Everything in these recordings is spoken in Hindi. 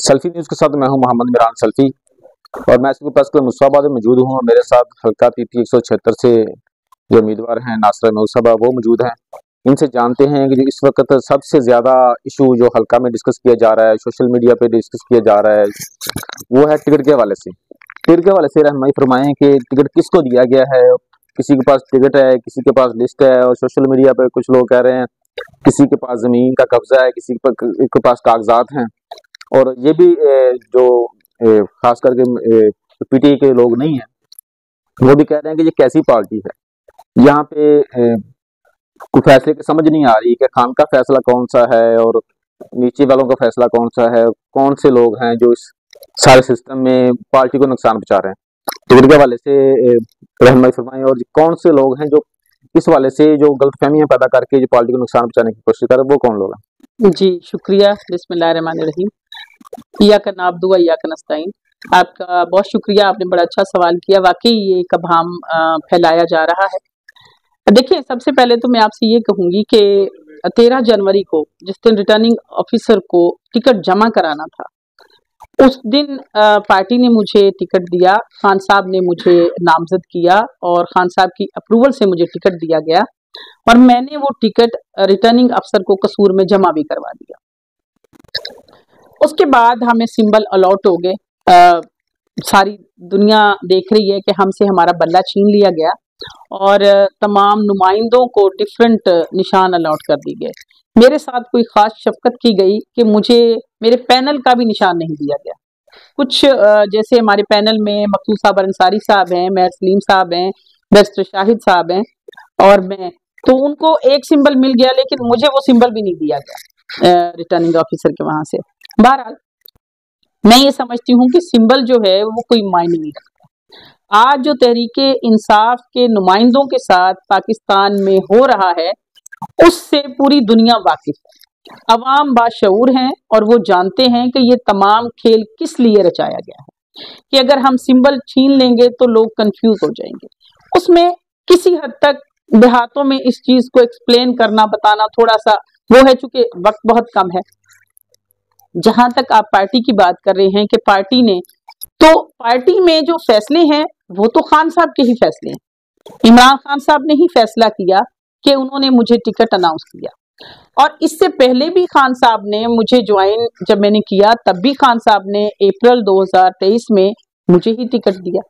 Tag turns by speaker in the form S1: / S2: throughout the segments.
S1: सेल्फी न्यूज के साथ मैं हूं मोहम्मद मिरान सेल्फी और मैं इसके प्रेस क्लब मुस्तफाबाद में मौजूद हूं। मेरे साथ हल्का पीपी 176 से जो उम्मीदवार हैं नासरा मऊसबा वो मौजूद हैं। इनसे जानते हैं कि जो इस वक्त सबसे ज्यादा इशू जो हल्का में डिस्कस किया जा रहा है, सोशल मीडिया पे डिस्कस किया जा रहा है, वो है टिकट के हवाले से। टिकट के हवाले से रहनुमाई फरमाएं कि टिकट किसको दिया गया है। किसी के पास टिकट है, किसी के पास लिस्ट है, और सोशल मीडिया पे कुछ लोग कह रहे हैं किसी के पास जमीन का कब्जा है, किसी के पास कागजात हैं। और ये भी जो खास करके पीटीआई के लोग नहीं है वो भी कह रहे हैं कि ये कैसी पार्टी है। यहाँ पे कोई फैसले की समझ नहीं आ रही कि खान का फैसला कौन सा है और नीचे वालों का फैसला कौन सा है। कौन से लोग हैं जो इस सारे सिस्टम में पार्टी को नुकसान पहुंचा रहे हैं। टिकट के हवाले से रहनुमाई फरमाएं, और कौन से लोग हैं जो इस वाले से जो गलतफहमियां पैदा करके जो पार्टी को नुकसान पहुंचाने की कोशिश कर रहे हैं, वो कौन लोग हैं?
S2: जी शुक्रिया। बिस्मिल्लाहिर्रहमानिर्रहीम। इय्याका नअब्दु व इय्याका नस्तईन। आपका बहुत शुक्रिया, आपने बड़ा अच्छा सवाल किया। वाकई ये कबाम फैलाया जा रहा है। देखिए, सबसे पहले तो मैं आपसे ये कहूंगी कि 13 जनवरी को जिस दिन रिटर्निंग ऑफिसर को टिकट जमा कराना था, उस दिन पार्टी ने मुझे टिकट दिया, खान साहब ने मुझे नामजद किया और खान साहब की अप्रूवल से मुझे टिकट दिया गया और मैंने वो टिकट रिटर्निंग अफसर को कसूर में जमा भी करवा दिया। उसके बाद हमें सिंबल अलॉट हो गए। सारी दुनिया देख रही है कि हमसे हमारा बल्ला छीन लिया गया और तमाम नुमाइंदों को डिफरेंट निशान अलॉट कर दिए गए। मेरे साथ कोई खास शफकत की गई कि मुझे मेरे पैनल का भी निशान नहीं दिया गया। कुछ जैसे हमारे पैनल में मकसूद साहब अंसारी साहब हैं, मेहर सलीम साहब हैं, बैरिस्टर शाहिद साहब हैं और मैं, तो उनको एक सिंबल मिल गया लेकिन मुझे वो सिंबल भी नहीं दिया गया रिटर्निंग ऑफिसर के वहां से। बहरहाल मैं ये समझती हूँ कि सिंबल जो है वो कोई मायने नहीं रखता। आज जो तहरीके इंसाफ के नुमाइंदों के साथ पाकिस्तान में हो रहा है उससे पूरी दुनिया वाकिफ है। अवाम बाशऊर हैं और वो जानते हैं कि ये तमाम खेल किस लिए रचाया गया है कि अगर हम सिंबल छीन लेंगे तो लोग कंफ्यूज हो जाएंगे। उसमें किसी हद तक देहातों में इस चीज को एक्सप्लेन करना, बताना थोड़ा सा वो है, चूंकि वक्त बहुत कम है। जहां तक आप पार्टी की बात कर रहे हैं कि पार्टी ने, तो पार्टी में जो फैसले हैं वो तो खान साहब के ही फैसले हैं। इमरान खान साहब ने ही फैसला किया कि उन्होंने मुझे टिकट अनाउंस किया और इससे पहले भी खान साहब ने मुझे ज्वाइन जब मैंने किया तब भी खान साहब ने अप्रैल 2023 में मुझे ही टिकट दिया।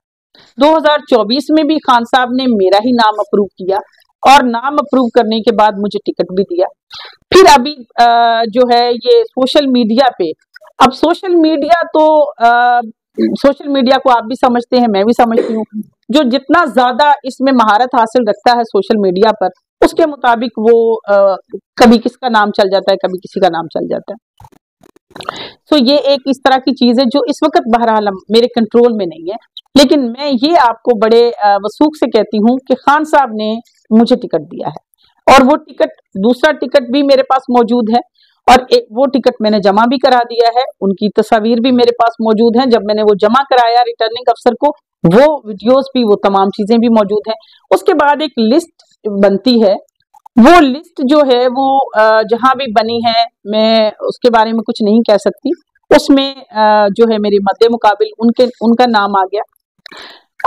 S2: 2024 में भी खान साहब ने मेरा ही नाम अप्रूव किया और नाम अप्रूव करने के बाद मुझे टिकट भी दिया। फिर अभी जो है ये सोशल मीडिया पे, अब सोशल मीडिया तो सोशल मीडिया को आप भी समझते हैं, मैं भी समझती हूँ, जो जितना ज्यादा इसमें महारत हासिल रखता है सोशल मीडिया पर उसके मुताबिक वो कभी किसका नाम चल जाता है, कभी किसी का नाम चल जाता है। तो ये एक इस तरह की चीज है जो इस वक्त बहरहाल मेरे कंट्रोल में नहीं है। लेकिन मैं ये आपको बड़े वसूख से कहती हूँ कि खान साहब ने मुझे टिकट दिया है और वो टिकट, दूसरा टिकट भी मेरे पास मौजूद है और वो टिकट मैंने जमा भी करा दिया है। उनकी तस्वीर भी मेरे पास मौजूद है। जब मैंने वो जमा कराया रिटर्निंग अफसर को, वो वीडियोस भी, वो तमाम चीजें भी मौजूद हैं। उसके बाद एक लिस्ट बनती है, वो लिस्ट जो है वो जहां भी बनी है मैं उसके बारे में कुछ नहीं कह सकती। उसमें जो है मेरे मद्दे मुकाबिल उनका नाम आ गया।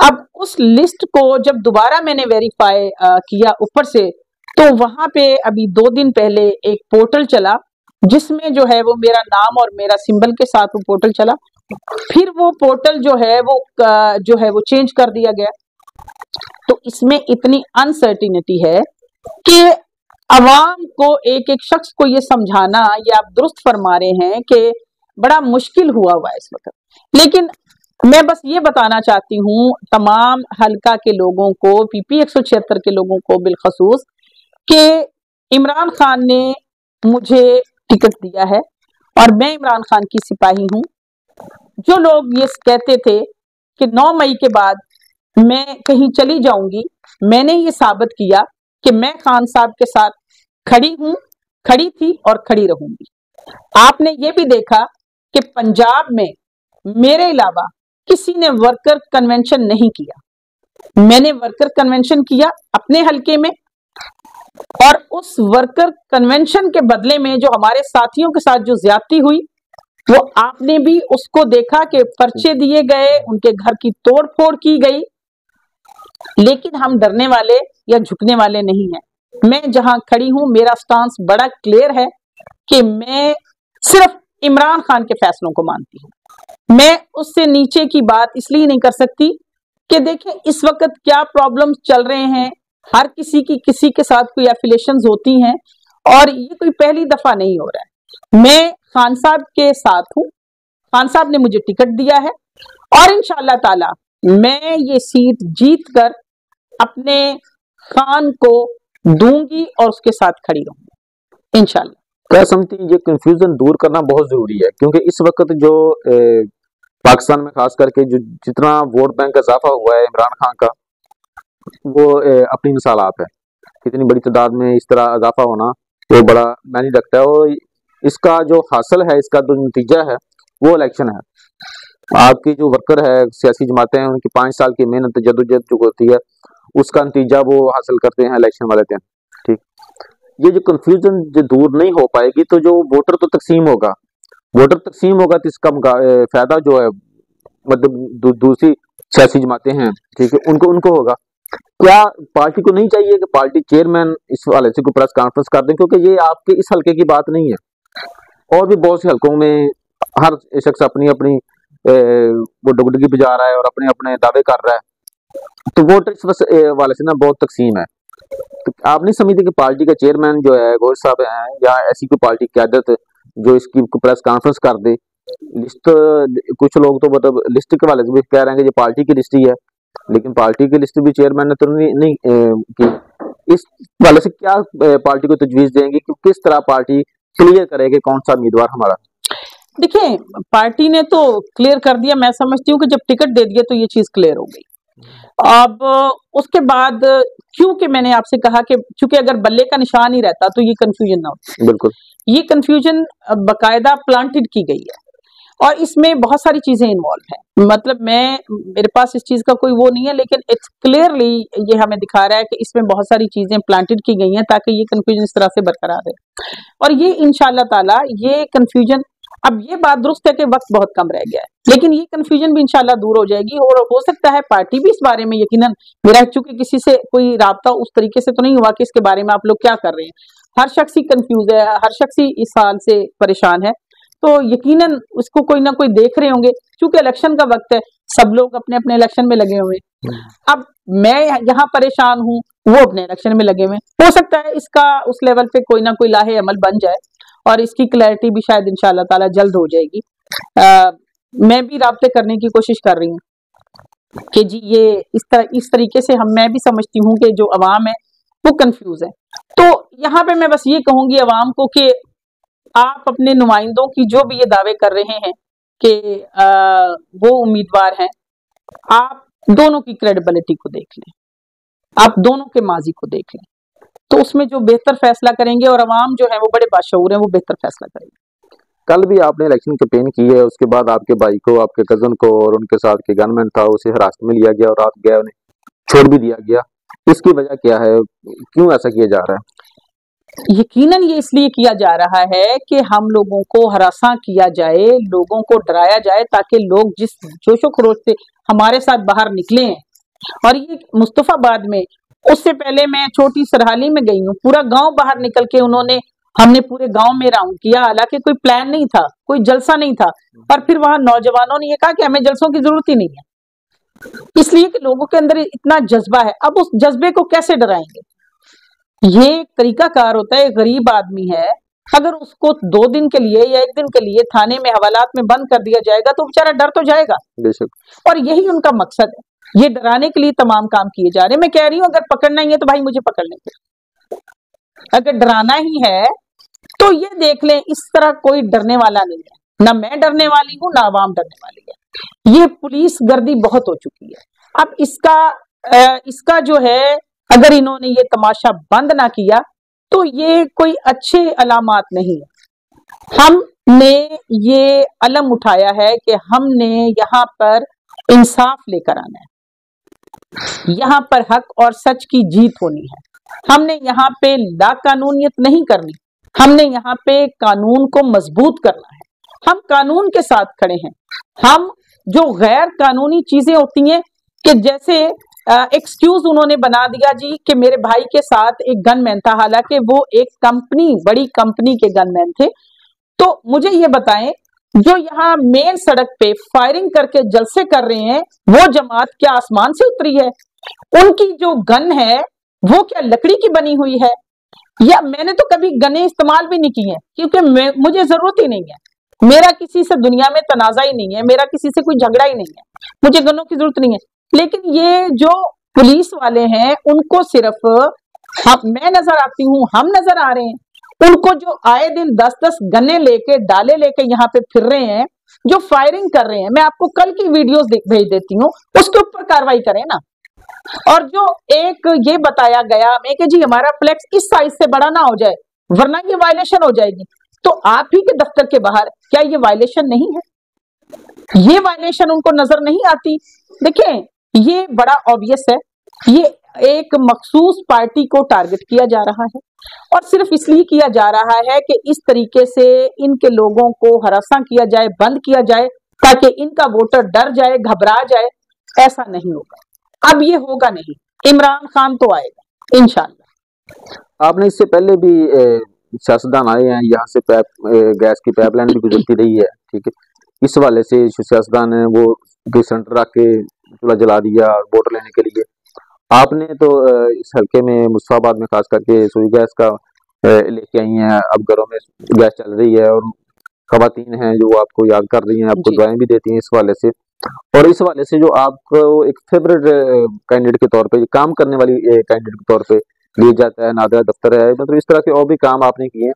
S2: अब उस लिस्ट को जब दोबारा मैंने वेरीफाई किया ऊपर से, तो वहां पे अभी 2 दिन पहले एक पोर्टल चला जिसमें जो है वो मेरा नाम और मेरा सिंबल के साथ वो पोर्टल चला। फिर वो पोर्टल जो है वो चेंज कर दिया गया। तो इसमें इतनी अनसर्टिनिटी है कि अवाम को, एक एक शख्स को ये समझाना, ये आप दुरुस्त फरमा रहे हैं कि बड़ा मुश्किल हुआ हुआ है इस वक्त। लेकिन मैं बस ये बताना चाहती हूँ तमाम हल्का के लोगों को, पीपी 176 के लोगों को बिलखसूस, कि इमरान खान ने मुझे टिकट दिया है और मैं इमरान खान की सिपाही हूँ। जो लोग ये कहते थे कि 9 मई के बाद मैं कहीं चली जाऊंगी, मैंने ये साबित किया कि मैं खान साहब के साथ खड़ी हूँ, खड़ी थी और खड़ी रहूंगी। आपने ये भी देखा कि पंजाब में मेरे अलावा किसी ने वर्कर कन्वेंशन नहीं किया। मैंने वर्कर कन्वेंशन किया अपने हलके में और उस वर्कर कन्वेंशन के बदले में जो हमारे साथियों के साथ जो ज्यादती हुई वो आपने भी उसको देखा कि पर्चे दिए गए, उनके घर की तोड़ फोड़ की गई, लेकिन हम डरने वाले या झुकने वाले नहीं हैं। मैं जहां खड़ी हूं मेरा स्टांस बड़ा क्लियर है कि मैं सिर्फ इमरान खान के फैसलों को मानती हूं। मैं उससे नीचे की बात इसलिए नहीं कर सकती कि देखें इस वक्त क्या प्रॉब्लम्स चल रहे हैं, हर किसी की किसी के साथ कोई एफिलेशंस होती हैं और ये कोई पहली दफा नहीं हो रहा है। मैं खान साहब के साथ हूं, खान साहब ने मुझे टिकट दिया है और इंशाअल्लाह ताला मैं ये सीट जीत कर अपने खान को दूंगी और उसके साथ खड़ी रहूंगी इंशाअल्लाह।
S1: क्या समझती हैं ये कंफ्यूजन दूर करना बहुत जरूरी है, क्योंकि इस वक्त जो पाकिस्तान में खास करके जो जितना वोट बैंक का इजाफा हुआ है इमरान खान का, वो अपनी मिसालात है। कितनी बड़ी तादाद में इस तरह इजाफा होना वो बड़ा मायने रखता है और इसका जो हासिल है, इसका जो नतीजा है वो इलेक्शन है। आपकी जो वर्कर है, सियासी जमातें हैं, उनकी 5 साल की मेहनत जदोजहद जो होती है उसका नतीजा वो हासिल करते हैं इलेक्शन वाले दिन। ठीक, ये जो कंफ्यूजन जो दूर नहीं हो पाएगी तो जो वोटर तो तकसीम होगा, वोटर तकसीम होगा तो इसका फायदा जो है मतलब दूसरी सियासी जमातें हैं, ठीक है, उनको होगा। क्या पार्टी को नहीं चाहिए कि पार्टी चेयरमैन इस वाले से कोई प्रेस कॉन्फ्रेंस कर दें, क्योंकि ये आपके इस हल्के की बात नहीं है और भी बहुत से हल्कों में हर शख्स अपनी अपनी वो डुगडुगी बजा रहा है और अपने अपने दावे कर रहा है, तो वोटर इस वाले से ना बहुत तकसीम है। तो आप नहीं समझते कि पार्टी का चेयरमैन जो है गौर साहब हैं या ऐसी कोई पार्टी की क्यादत जो इसकी प्रेस कॉन्फ्रेंस कर दे? लिस्ट कुछ लोग तो मतलब लिस्ट के वाले से भी कह रहे हैं कि ये पार्टी की लिस्ट ही है, लेकिन पार्टी की लिस्ट भी चेयरमैन ने तो नहीं की। इस वाले से क्या पार्टी को तजवीज देंगे कि किस तरह पार्टी क्लियर करेगी कौन सा उम्मीदवार हमारा?
S2: देखिए, पार्टी ने तो क्लियर कर दिया, मैं समझती हूँ कि जब टिकट दे दिया तो ये चीज क्लियर हो गई। अब उसके बाद क्योंकि मैंने आपसे कहा कि क्योंकि अगर बल्ले का निशान ही रहता तो ये कंफ्यूजन ना होती।
S1: बिल्कुल, ये
S2: कंफ्यूजन बकायदा प्लांटेड की गई है और इसमें बहुत सारी चीजें इन्वॉल्व हैं। मतलब मेरे पास इस चीज का कोई वो नहीं है, लेकिन इट्स क्लियरली ये हमें दिखा रहा है कि इसमें बहुत सारी चीजें प्लांटेड की गई हैं ताकि ये कंफ्यूजन इस तरह से बरकरार रहे। और ये इंशाअल्लाह ताला ये कंफ्यूजन, अब ये बात दुरुस्त है कि वक्त बहुत कम रह गया है, लेकिन ये कंफ्यूजन भी इंशाल्लाह दूर हो जाएगी और हो सकता है पार्टी भी इस बारे में यकीनन, मेरा चूंकि किसी से कोई राब्ता उस तरीके से तो नहीं हुआ कि इसके बारे में आप लोग क्या कर रहे हैं, हर शख्स ही कंफ्यूज है, हर शख्स ही इस हाल से परेशान है, तो यकीनन उसको कोई ना कोई देख रहे होंगे। चूंकि इलेक्शन का वक्त है, सब लोग अपने अपने इलेक्शन में लगे हुए हैं। अब मैं यहाँ परेशान हूँ, वो अपने इलेक्शन में लगे हुए, हो सकता है इसका उस लेवल पे कोई ना कोई लाहे अमल बन जाए और इसकी क्लैरिटी भी शायद इंशाअल्लाह ताला जल्द हो जाएगी। मैं भी राब्ते करने की कोशिश कर रही हूँ कि जी ये इस तरीके से मैं भी समझती हूँ कि जो अवाम है वो कंफ्यूज है। तो यहाँ पे मैं बस ये कहूंगी अवाम को कि आप अपने नुमाइंदों की जो भी ये दावे कर रहे हैं कि वो उम्मीदवार हैं, आप दोनों की क्रेडिबिलिटी को देख लें, आप दोनों के माजी को देख लें, तो उसमें जो बेहतर फैसला करेंगे और अवाम जो है वो बड़े बाशऊर हैं, वो बेहतर फैसला करेंगे।
S1: कल भी आपने इलेक्शन कैंपेन की है, उसके बाद आपके भाई को, आपके कजन को और उनके साथ के गनमैन था उसे हिरासत में लिया गया और रात गया, उन्हें छोड़ भी दिया गया। इसकी वजह क्या है, क्यों ऐसा किया जा रहा है?
S2: यकीनन ये इसलिए किया जा रहा है कि हम लोगों को हरासा किया जाए, लोगों को डराया जाए ताकि लोग जिस जोशो खरोश से हमारे साथ बाहर निकले हैं। और ये मुस्तफाबाद में, उससे पहले मैं छोटी सरहाली में गई हूँ, पूरा गांव बाहर निकल के हमने पूरे गांव में राउंड किया, हालांकि कोई प्लान नहीं था, कोई जलसा नहीं था, पर फिर वहां नौजवानों ने ये कहा कि हमें जलसों की जरूरत ही नहीं है, इसलिए कि लोगों के अंदर इतना जज्बा है। अब उस जज्बे को कैसे डराएंगे? ये तरीकाकार होता है, गरीब आदमी है, अगर उसको 2 दिन के लिए या 1 दिन के लिए थाने में हवालात में बंद कर दिया जाएगा तो बेचारा डर तो जाएगा। और यही उनका मकसद है, ये डराने के लिए तमाम काम किए जा रहे हैं। मैं कह रही हूँ अगर पकड़ना ही है तो भाई मुझे पकड़ लें, अगर डराना ही है तो ये देख लें, इस तरह कोई डरने वाला नहीं है, ना मैं डरने वाली हूँ ना आवाम डरने वाली है। ये पुलिस गर्दी बहुत हो चुकी है। अब इसका जो है, अगर इन्होंने ये तमाशा बंद ना किया तो ये कोई अच्छे अलामात नहीं है। हमने ये अलम उठाया है कि हमने यहाँ पर इंसाफ लेकर आना है, यहाँ पर हक और सच की जीत होनी है। हमने यहाँ पे लाकानूनियत नहीं करनी, हमने यहाँ पे कानून को मजबूत करना है हम कानून के साथ खड़े हैं। हम जो गैर कानूनी चीजें होती हैं कि जैसे एक्सक्यूज उन्होंने बना दिया जी कि मेरे भाई के साथ एक गनमैन था, हालांकि वो एक कंपनी, बड़ी कंपनी के गनमैन थे। तो मुझे ये बताएं, जो यहाँ मेन सड़क पे फायरिंग करके जलसे कर रहे हैं, वो जमात क्या आसमान से उतरी है? उनकी जो गन है वो क्या लकड़ी की बनी हुई है? या मैंने तो कभी गने इस्तेमाल भी नहीं की है, क्योंकि मुझे जरूरत ही नहीं है। मेरा किसी से दुनिया में तनाजा ही नहीं है, मेरा किसी से कोई झगड़ा ही नहीं है, मुझे गनों की जरूरत नहीं है। लेकिन ये जो पुलिस वाले हैं उनको सिर्फ मैं नजर आती हूँ, हम नजर आ रहे हैं, उनको जो आए दिन 10-10 गन्ने लेके, डाले लेके यहाँ पे फिर रहे हैं, जो फायरिंग कर रहे हैं। मैं आपको कल की वीडियोस भेज देती हूँ, उसके ऊपर कार्रवाई करें ना। और जो एक ये बताया गया मैं कि जी हमारा फ्लेक्स इस साइज से बड़ा ना हो जाए वरना ये वायलेशन हो जाएगी, तो आप ही के दफ्तर के बाहर क्या ये वायलेशन नहीं है? ये वायलेशन उनको नजर नहीं आती? देखें, ये बड़ा ऑब्वियस है, ये एक मखसूस पार्टी को टारगेट किया जा रहा है और सिर्फ इसलिए किया जा रहा है कि इस तरीके से इनके लोगों को हरासा किया जाए, बंद किया जाए, ताकि इनका वोटर डर जाए, घबरा जाए। ऐसा नहीं होगा, अब ये होगा नहीं। इमरान खान तो आएगा इंशाल्लाह।
S1: आपने इससे पहले भी सियासतदान आए हैं, यहाँ से गैस की पाइपलाइन भी गुजरती रही है, ठीक है। इस वाले से जो सियासतदान है वो सिलेंडर रख के चूल्हा जला दिया वोट लेने के लिए। आपने तो इस हल्के में मुस्तफाबाद में खास करके सुई गैस का लेके आई हैं, अब घरों में गैस चल रही है और खवातीन हैं जो आपको याद कर रही हैं, आपको दुआएं भी देती हैं इस वाले से। और इस वाले से जो आपको एक फेवरेट कैंडिडेट के तौर पे, काम करने वाली कैंडिडेट के तौर पे लिया जाता है, नादरा दफ्तर है, मतलब इस तरह के और भी काम आपने किए हैं।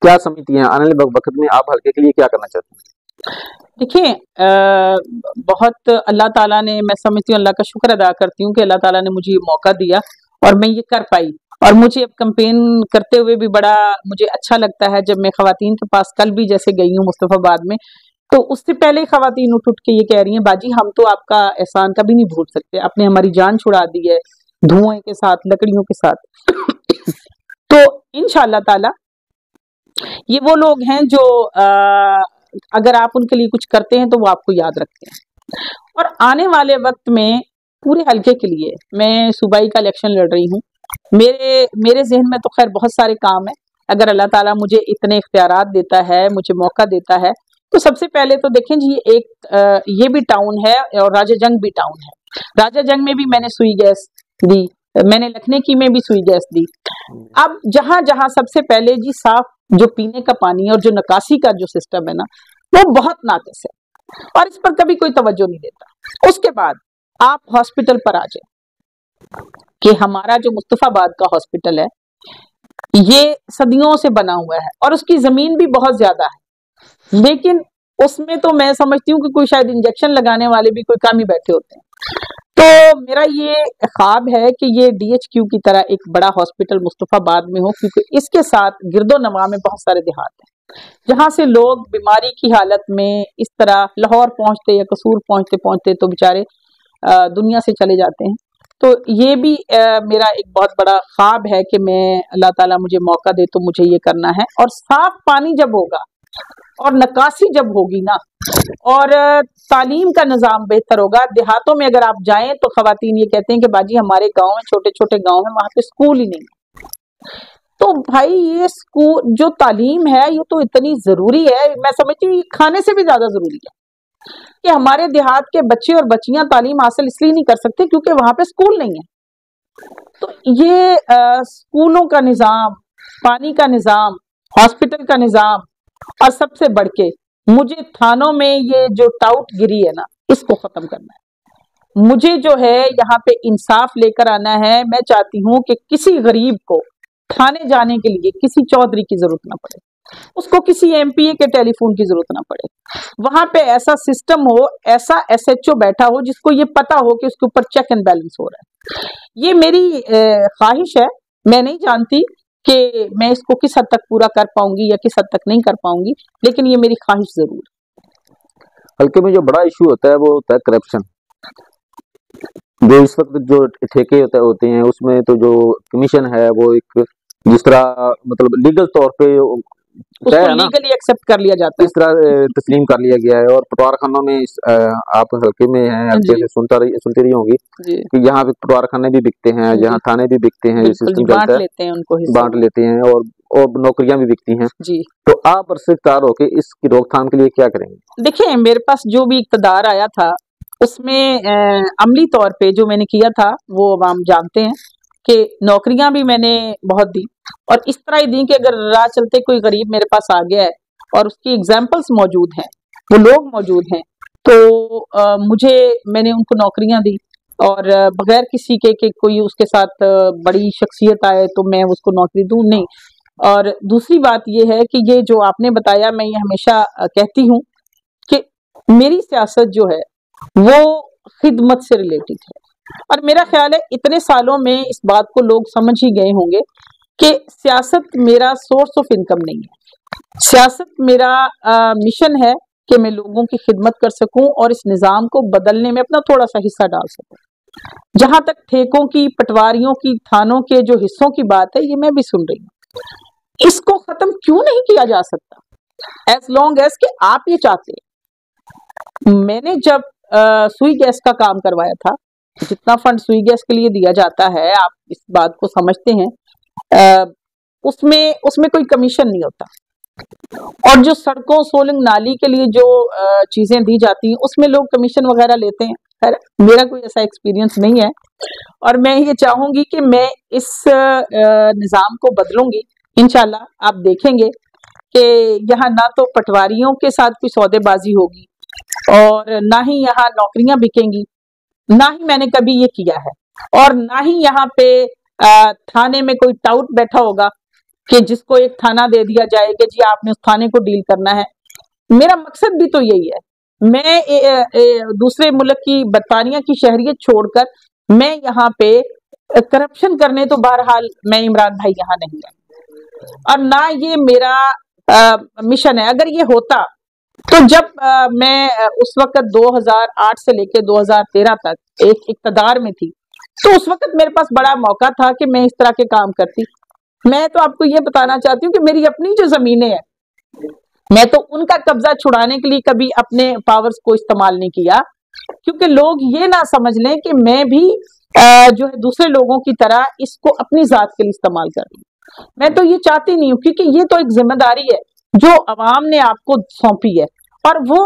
S1: क्या समझती हैं आने वाले वक्त में आप हल्के के लिए क्या करना चाहते हैं?
S2: देखिए, बहुत अल्लाह ताला ने, मैं समझती हूँ, अल्लाह का शुक्र अदा करती हूँ कि अल्लाह ताला ने मुझे ये मौका दिया और मैं ये कर पाई। और मुझे अब कैंपेन करते हुए भी बड़ा मुझे अच्छा लगता है। जब मैं खवातीन के पास कल भी जैसे गई हूँ मुस्तफाबाद में, तो उससे पहले खवातीन उठ के ये कह रही हैं, बाजी हम तो आपका एहसान कभी नहीं भूल सकते, आपने हमारी जान छुड़ा दी है धुएं के साथ, लकड़ियों के साथ। तो इंशाअल्लाह ताला ये वो लोग हैं जो अगर आप उनके लिए कुछ करते हैं तो वो आपको याद रखते हैं। और आने वाले वक्त में पूरे हल्के के लिए मैं सूबाई का इलेक्शन लड़ रही हूँ। मेरे जहन में तो खैर बहुत सारे काम है। अगर अल्लाह ताला मुझे इतने इख्तियारात देता है, मुझे मौका देता है, तो सबसे पहले तो देखें जी, ये भी टाउन है और राजा जंग भी टाउन है। राजा जंग में भी मैंने सुई गैस दी, मैंने लखनकी में भी सुई गैस दी। अब जहां जहां सबसे पहले जी साफ जो पीने का पानी और जो निकासी का जो सिस्टम है ना, वो बहुत नाकिस है और इस पर कभी कोई तवज्जो नहीं देता। उसके बाद आप हॉस्पिटल पर आ जाए कि हमारा जो मुस्तफाबाद का हॉस्पिटल है ये सदियों से बना हुआ है और उसकी जमीन भी बहुत ज्यादा है, लेकिन उसमें तो मैं समझती हूँ कि कोई शायद इंजेक्शन लगाने वाले भी कोई कम ही बैठे होते हैं। तो मेरा ये ख्वाब है कि ये DHQ की तरह एक बड़ा हॉस्पिटल मुस्तफाबाद में हो, क्योंकि इसके साथ गिरदो नवा में बहुत सारे देहात हैं जहां से लोग बीमारी की हालत में इस तरह लाहौर पहुंचते या कसूर पहुंचते पहुंचते तो बेचारे दुनिया से चले जाते हैं। तो ये भी मेरा एक बहुत बड़ा ख्वाब है कि मैं, अल्लाह ताला मुझे मौका दे तो मुझे ये करना है। और साफ पानी जब होगा और निकासी जब होगी ना, और तालीम का निज़ाम बेहतर होगा। देहातों में अगर आप जाएं तो खवातीन ये कहते हैं कि बाजी हमारे गांव में, छोटे छोटे गांव में, वहां पे स्कूल ही नहीं है। तो भाई ये स्कूल जो तालीम है ये तो इतनी जरूरी है, मैं समझती हूँ खाने से भी ज्यादा जरूरी है कि हमारे देहात के बच्चे और बच्चियां तालीम हासिल इसलिए नहीं कर सकते क्योंकि वहां पे स्कूल नहीं है। तो ये स्कूलों का निज़ाम, पानी का निज़ाम, हॉस्पिटल का निज़ाम, और सबसे बढ़ के मुझे थानों में ये जो टाउट गिरी है ना, इसको खत्म करना है। मुझे जो है यहाँ पे इंसाफ लेकर आना है। मैं चाहती हूँ कि किसी गरीब को थाने जाने के लिए किसी चौधरी की जरूरत ना पड़े, उसको किसी MPA के टेलीफोन की जरूरत ना पड़े। वहां पे ऐसा सिस्टम हो, ऐसा SHO बैठा हो जिसको ये पता हो कि उसके ऊपर चेक एंड बैलेंस हो रहा है। ये मेरी ख्वाहिश है। मैं नहीं जानती कि मैं इसको किस हद तक पूरा कर पाऊंगी या किस हद तक नहीं कर पाऊंगी, लेकिन ये मेरी ख्वाहिश जरूर है।
S1: हल्के में जो बड़ा इशू होता है वो होता है करप्शन। जो इस वक्त जो ठेके होते हैं उसमें तो जो कमीशन है वो एक जिस तरह मतलब लीगल तौर पे
S2: उसको लीगली एक्सेप्ट कर लिया जाता है,
S1: इस तरह तस्लीम कर लिया गया है। और पटवार खानों में आप हल्के में हैं, हल्के से सुनती रही होंगी कि यहाँ पे पटवार खाने भी बिकते हैं, यहाँ थाने भी बिकते हैं, सिस्टम चलता है, बांट लेते हैं और नौकरियां भी बिकती हैं जी। तो आप सरकार होके इसकी रोकथाम के लिए क्या करेंगे?
S2: देखिए, मेरे पास जो भी इक़्तिदार आया था उसमें अमली तौर पे जो मैंने किया था वो आवाम जानते हैं कि नौकरियां भी मैंने बहुत दी, और इस तरह ही दी कि अगर राह चलते कोई गरीब मेरे पास आ गया है और उसकी एग्जाम्पल्स मौजूद हैं, वो लोग मौजूद हैं, तो मैंने उनको नौकरियां दी, और बगैर किसी के कोई उसके साथ बड़ी शख्सियत आए तो मैं उसको नौकरी दूं, नहीं। और दूसरी बात ये है कि ये जो आपने बताया, मैं ये हमेशा कहती हूँ कि मेरी सियासत जो है वो खिदमत से रिलेटेड है, और मेरा ख्याल है इतने सालों में इस बात को लोग समझ ही गए होंगे कि सियासत मेरा सोर्स ऑफ इनकम नहीं है। सियासत मेरा मिशन है कि मैं लोगों की खिदमत कर सकूं और इस निज़ाम को बदलने में अपना थोड़ा सा हिस्सा डाल सकूं। जहां तक ठेकों की, पटवारियों की, थानों के जो हिस्सों की बात है, ये मैं भी सुन रही हूँ। इसको खत्म क्यों नहीं किया जा सकता, एज लॉन्ग एज कि आप ये चाहते हैं। मैंने जब सुई गैस का काम करवाया था, जितना फंड सुई गैस के लिए दिया जाता है, आप इस बात को समझते हैं, उसमें कोई कमीशन नहीं होता, और जो सड़कों, सोलंग, नाली के लिए जो चीजें दी जाती हैं उसमें लोग कमीशन वगैरह लेते हैं। खैर, मेरा कोई ऐसा एक्सपीरियंस नहीं है, और मैं ये चाहूंगी कि मैं इस निज़ाम को बदलूंगी। इंशाल्लाह आप देखेंगे कि यहाँ ना तो पटवारियों के साथ कोई सौदेबाजी होगी, और ना ही यहाँ नौकरियां बिकेंगी, ना ही मैंने कभी ये किया है, और ना ही यहाँ पे थाने में कोई टाउट बैठा होगा कि जिसको एक थाना दे दिया जाए कि जी आपने उस थाने को डील करना है। मेरा मकसद भी तो यही है। मैं दूसरे मुल्क की, बरतानिया की शहरियत छोड़कर मैं यहाँ पे करप्शन करने तो बहरहाल मैं इमरान भाई यहाँ नहीं है, और ना ये मेरा मिशन है। अगर ये होता तो जब मैं उस वक्त 2008 से लेकर 2013 तक एक इक़्तिदार में थी, तो उस वक्त मेरे पास बड़ा मौका था कि मैं इस तरह के काम करती। मैं तो आपको ये बताना चाहती हूँ कि मेरी अपनी जो जमीनें हैं, मैं तो उनका कब्जा छुड़ाने के लिए कभी अपने पावर्स को इस्तेमाल नहीं किया, क्योंकि लोग ये ना समझ लें कि मैं भी जो है दूसरे लोगों की तरह इसको अपनी जात के लिए इस्तेमाल कर रही हूँ। मैं तो ये चाहती नहीं हूँ, क्योंकि ये तो एक जिम्मेदारी है जो अवाम ने आपको सौंपी है, और वो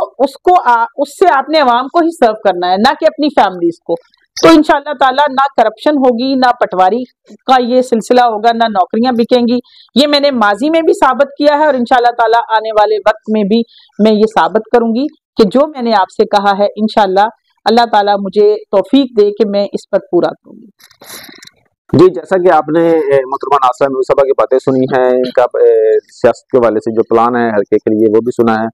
S2: उससे आपने अवाम को ही सर्व करना है, ना कि अपनी फैमिलीज को। तो इंशाअल्लाह ताला ना करप्शन होगी, ना पटवारी का ये सिलसिला होगा, ना नौकरियां बिकेंगी। ये मैंने माजी में भी साबित किया है, और इंशाअल्लाह ताला आने वाले वक्त में भी मैं ये साबित करूंगी कि जो मैंने आपसे कहा है, इंशाअल्लाह अल्लाह ताला मुझे तौफीक दे कि मैं इस पर पूरा करूंगी।
S1: जी, जैसा कि आपने मोहतरमा नासरा मेमून की बातें सुनी हैं, इनका सियासत के वाले से जो प्लान है हल्के के लिए वो भी सुना है।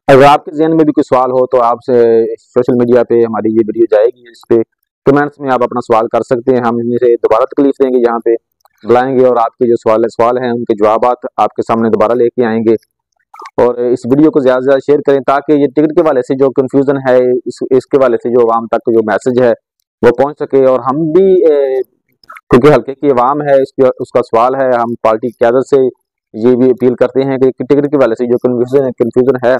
S1: अगर आपके जहन में भी कोई सवाल हो तो आपसे सोशल मीडिया पे हमारी ये वीडियो जाएगी, इस पे कमेंट्स में आप अपना सवाल कर सकते हैं। हम इनसे दोबारा तकलीफ देंगे, यहाँ पे बुलाएंगे, और आपके जो सवाल हैं उनके जवाब आपके सामने दोबारा लेके आएंगे। और इस वीडियो को ज़्यादा से ज़्यादा शेयर करें, ताकि ये टिकट के वाले से जो कन्फ्यूज़न है, इसके वाले से जो आवाम तक जो मैसेज है वो पहुँच सके। और हम भी क्योंकि हल्के की आवाम है, उसका सवाल है, हम पार्टी की क़यादत से ये भी अपील करते हैं कि टिकट के वाले से जो कन्फ्यूज़न है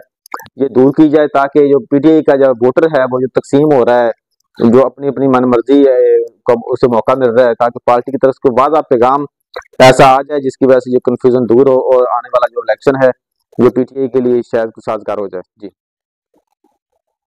S1: ये दूर की जाए, ताकि जो PTI का जो वोटर है वो जो तकसीम हो रहा है, जो अपनी अपनी मनमर्जी को उसे मौका मिल रहा है, ताकि पार्टी की तरफ से वादा पैगाम ऐसा आ जाए जिसकी वजह से जो कन्फ्यूज़न दूर हो और आने वाला जो इलेक्शन है वो PTI के लिए शायद साजगार हो जाए। जी।